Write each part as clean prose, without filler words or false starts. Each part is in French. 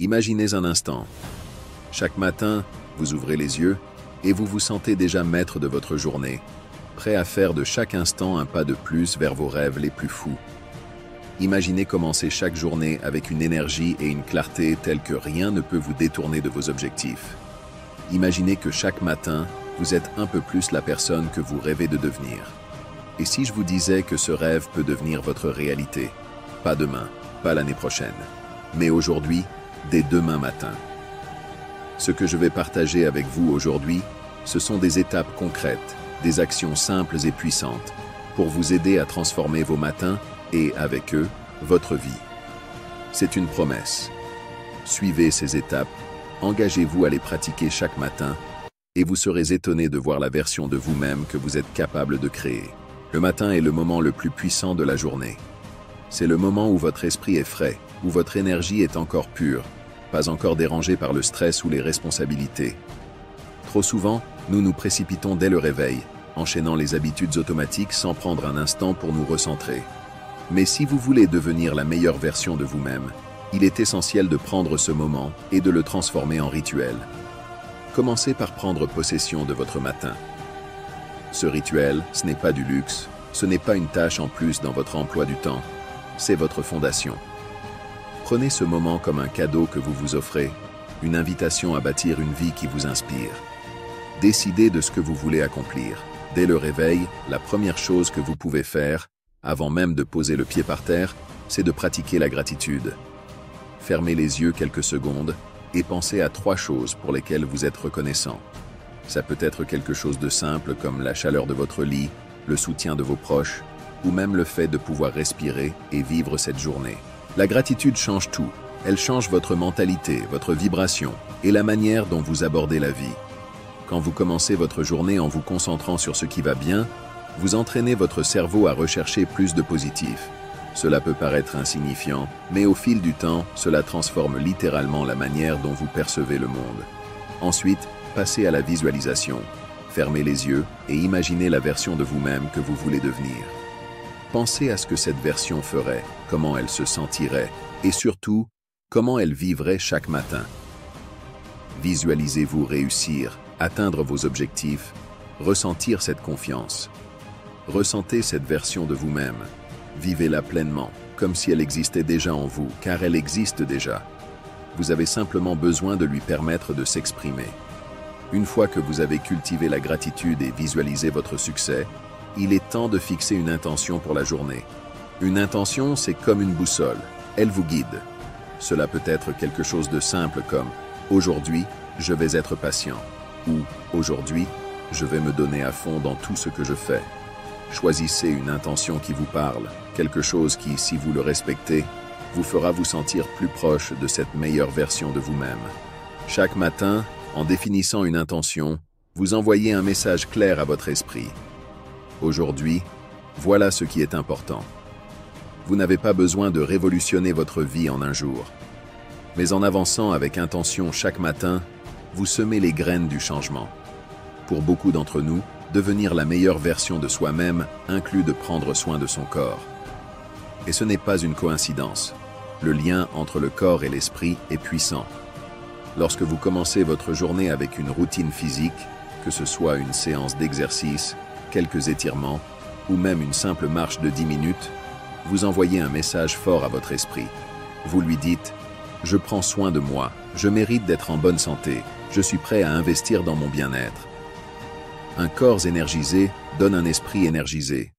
Imaginez un instant. Chaque matin, vous ouvrez les yeux et vous vous sentez déjà maître de votre journée, prêt à faire de chaque instant un pas de plus vers vos rêves les plus fous. Imaginez commencer chaque journée avec une énergie et une clarté telles que rien ne peut vous détourner de vos objectifs. Imaginez que chaque matin, vous êtes un peu plus la personne que vous rêvez de devenir. Et si je vous disais que ce rêve peut devenir votre réalité, pas demain, pas l'année prochaine, mais aujourd'hui, dès demain matin. Ce que je vais partager avec vous aujourd'hui, ce sont des étapes concrètes, des actions simples et puissantes, pour vous aider à transformer vos matins et, avec eux, votre vie. C'est une promesse. Suivez ces étapes, engagez-vous à les pratiquer chaque matin, et vous serez étonné de voir la version de vous-même que vous êtes capable de créer. Le matin est le moment le plus puissant de la journée. C'est le moment où votre esprit est frais, où votre énergie est encore pure, pas encore dérangée par le stress ou les responsabilités. Trop souvent, nous nous précipitons dès le réveil, enchaînant les habitudes automatiques sans prendre un instant pour nous recentrer. Mais si vous voulez devenir la meilleure version de vous-même, il est essentiel de prendre ce moment et de le transformer en rituel. Commencez par prendre possession de votre matin. Ce rituel, ce n'est pas du luxe, ce n'est pas une tâche en plus dans votre emploi du temps, c'est votre fondation. Prenez ce moment comme un cadeau que vous vous offrez, une invitation à bâtir une vie qui vous inspire. Décidez de ce que vous voulez accomplir. Dès le réveil, la première chose que vous pouvez faire, avant même de poser le pied par terre, c'est de pratiquer la gratitude. Fermez les yeux quelques secondes et pensez à 3 choses pour lesquelles vous êtes reconnaissant. Ça peut être quelque chose de simple comme la chaleur de votre lit, le soutien de vos proches, ou même le fait de pouvoir respirer et vivre cette journée. La gratitude change tout. Elle change votre mentalité, votre vibration et la manière dont vous abordez la vie. Quand vous commencez votre journée en vous concentrant sur ce qui va bien, vous entraînez votre cerveau à rechercher plus de positif. Cela peut paraître insignifiant, mais au fil du temps, cela transforme littéralement la manière dont vous percevez le monde. Ensuite, passez à la visualisation. Fermez les yeux et imaginez la version de vous-même que vous voulez devenir. Pensez à ce que cette version ferait, comment elle se sentirait, et surtout, comment elle vivrait chaque matin. Visualisez-vous réussir, atteindre vos objectifs, ressentir cette confiance. Ressentez cette version de vous-même. Vivez-la pleinement, comme si elle existait déjà en vous, car elle existe déjà. Vous avez simplement besoin de lui permettre de s'exprimer. Une fois que vous avez cultivé la gratitude et visualisé votre succès, il est temps de fixer une intention pour la journée. Une intention, c'est comme une boussole. Elle vous guide. Cela peut être quelque chose de simple comme « Aujourd'hui, je vais être patient » ou « Aujourd'hui, je vais me donner à fond dans tout ce que je fais ». Choisissez une intention qui vous parle, quelque chose qui, si vous le respectez, vous fera vous sentir plus proche de cette meilleure version de vous-même. Chaque matin, en définissant une intention, vous envoyez un message clair à votre esprit. Aujourd'hui, voilà ce qui est important. Vous n'avez pas besoin de révolutionner votre vie en un jour. Mais en avançant avec intention chaque matin, vous semez les graines du changement. Pour beaucoup d'entre nous, devenir la meilleure version de soi-même inclut de prendre soin de son corps. Et ce n'est pas une coïncidence. Le lien entre le corps et l'esprit est puissant. Lorsque vous commencez votre journée avec une routine physique, que ce soit une séance d'exercice, quelques étirements, ou même une simple marche de 10 minutes, vous envoyez un message fort à votre esprit. Vous lui dites « Je prends soin de moi, je mérite d'être en bonne santé, je suis prêt à investir dans mon bien-être ». Un corps énergisé donne un esprit énergisé.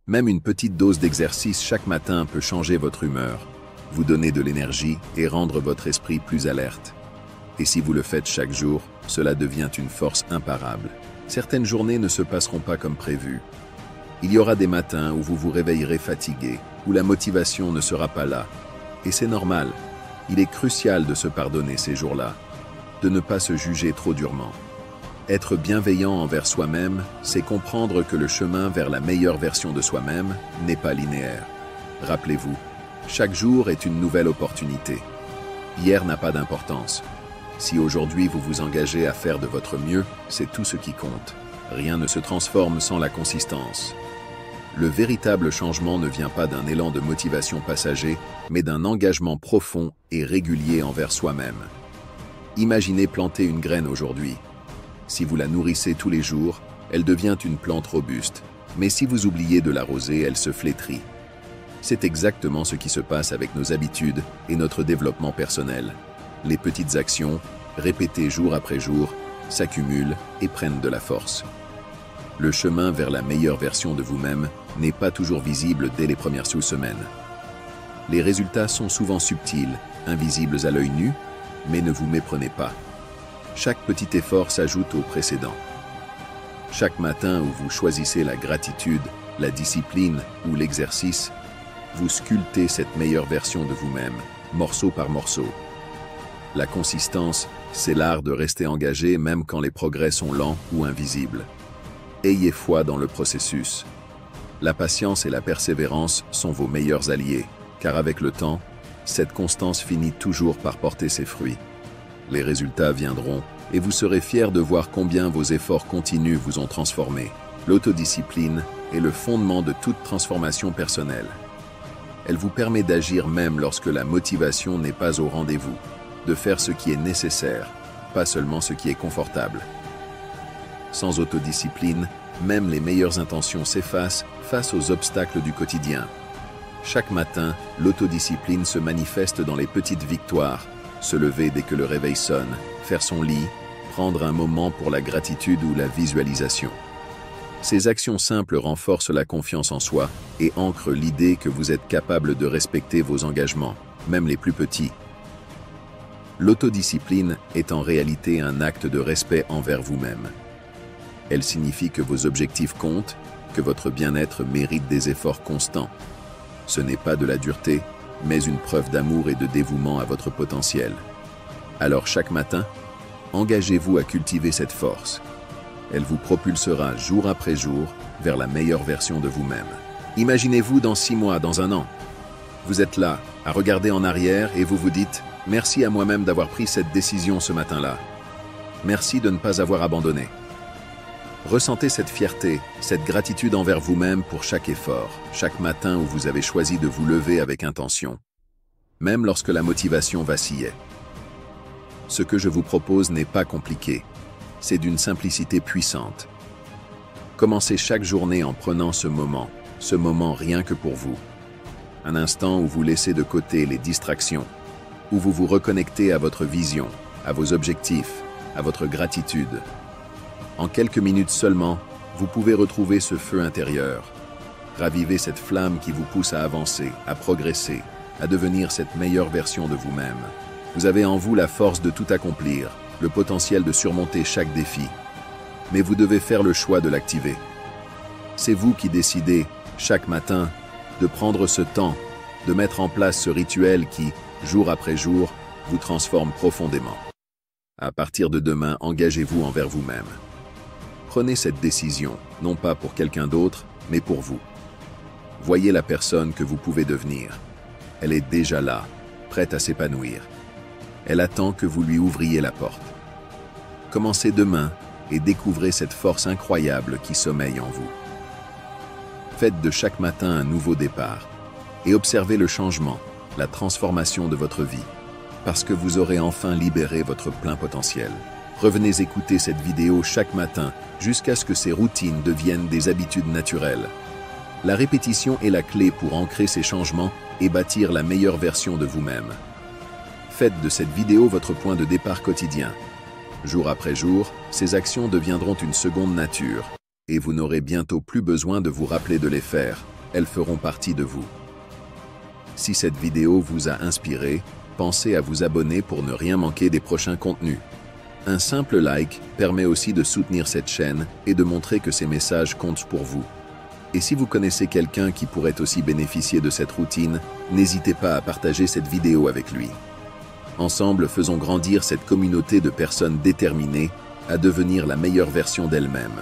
Même une petite dose d'exercice chaque matin peut changer votre humeur, vous donner de l'énergie et rendre votre esprit plus alerte. Et si vous le faites chaque jour, cela devient une force imparable. Certaines journées ne se passeront pas comme prévu. Il y aura des matins où vous vous réveillerez fatigué, où la motivation ne sera pas là. Et c'est normal. Il est crucial de se pardonner ces jours-là, de ne pas se juger trop durement. Être bienveillant envers soi-même, c'est comprendre que le chemin vers la meilleure version de soi-même n'est pas linéaire. Rappelez-vous, chaque jour est une nouvelle opportunité. Hier n'a pas d'importance. Si aujourd'hui vous vous engagez à faire de votre mieux, c'est tout ce qui compte. Rien ne se transforme sans la consistance. Le véritable changement ne vient pas d'un élan de motivation passager, mais d'un engagement profond et régulier envers soi-même. Imaginez planter une graine aujourd'hui. Si vous la nourrissez tous les jours, elle devient une plante robuste, mais si vous oubliez de l'arroser, elle se flétrit. C'est exactement ce qui se passe avec nos habitudes et notre développement personnel. Les petites actions, répétées jour après jour, s'accumulent et prennent de la force. Le chemin vers la meilleure version de vous-même n'est pas toujours visible dès les premières semaines. Les résultats sont souvent subtils, invisibles à l'œil nu, mais ne vous méprenez pas. Chaque petit effort s'ajoute au précédent. Chaque matin où vous choisissez la gratitude, la discipline ou l'exercice, vous sculptez cette meilleure version de vous-même, morceau par morceau. La consistance, c'est l'art de rester engagé même quand les progrès sont lents ou invisibles. Ayez foi dans le processus. La patience et la persévérance sont vos meilleurs alliés, car avec le temps, cette constance finit toujours par porter ses fruits. Les résultats viendront, et vous serez fiers de voir combien vos efforts continus vous ont transformé. L'autodiscipline est le fondement de toute transformation personnelle. Elle vous permet d'agir même lorsque la motivation n'est pas au rendez-vous, de faire ce qui est nécessaire, pas seulement ce qui est confortable. Sans autodiscipline, même les meilleures intentions s'effacent face aux obstacles du quotidien. Chaque matin, l'autodiscipline se manifeste dans les petites victoires, se lever dès que le réveil sonne, faire son lit, prendre un moment pour la gratitude ou la visualisation. Ces actions simples renforcent la confiance en soi et ancrent l'idée que vous êtes capable de respecter vos engagements, même les plus petits. L'autodiscipline est en réalité un acte de respect envers vous-même. Elle signifie que vos objectifs comptent, que votre bien-être mérite des efforts constants. Ce n'est pas de la dureté, mais une preuve d'amour et de dévouement à votre potentiel. Alors chaque matin, engagez-vous à cultiver cette force. Elle vous propulsera jour après jour vers la meilleure version de vous-même. Imaginez-vous dans 6 mois, dans un an. Vous êtes là, à regarder en arrière et vous vous dites « Merci à moi-même d'avoir pris cette décision ce matin-là. Merci de ne pas avoir abandonné. » Ressentez cette fierté, cette gratitude envers vous-même pour chaque effort, chaque matin où vous avez choisi de vous lever avec intention, même lorsque la motivation vacillait. Ce que je vous propose n'est pas compliqué, c'est d'une simplicité puissante. Commencez chaque journée en prenant ce moment rien que pour vous. Un instant où vous laissez de côté les distractions, où vous vous reconnectez à votre vision, à vos objectifs, à votre gratitude. En quelques minutes seulement, vous pouvez retrouver ce feu intérieur. Ravivez cette flamme qui vous pousse à avancer, à progresser, à devenir cette meilleure version de vous-même. Vous avez en vous la force de tout accomplir, le potentiel de surmonter chaque défi. Mais vous devez faire le choix de l'activer. C'est vous qui décidez, chaque matin, de prendre ce temps, de mettre en place ce rituel qui, jour après jour, vous transforme profondément. À partir de demain, engagez-vous envers vous-même. Prenez cette décision, non pas pour quelqu'un d'autre, mais pour vous. Voyez la personne que vous pouvez devenir. Elle est déjà là, prête à s'épanouir. Elle attend que vous lui ouvriez la porte. Commencez demain et découvrez cette force incroyable qui sommeille en vous. Faites de chaque matin un nouveau départ et observez le changement, la transformation de votre vie, parce que vous aurez enfin libéré votre plein potentiel. Revenez écouter cette vidéo chaque matin jusqu'à ce que ces routines deviennent des habitudes naturelles. La répétition est la clé pour ancrer ces changements et bâtir la meilleure version de vous-même. Faites de cette vidéo votre point de départ quotidien. Jour après jour, ces actions deviendront une seconde nature et vous n'aurez bientôt plus besoin de vous rappeler de les faire. Elles feront partie de vous. Si cette vidéo vous a inspiré, pensez à vous abonner pour ne rien manquer des prochains contenus. Un simple like permet aussi de soutenir cette chaîne et de montrer que ces messages comptent pour vous. Et si vous connaissez quelqu'un qui pourrait aussi bénéficier de cette routine, n'hésitez pas à partager cette vidéo avec lui. Ensemble, faisons grandir cette communauté de personnes déterminées à devenir la meilleure version d'elles-mêmes.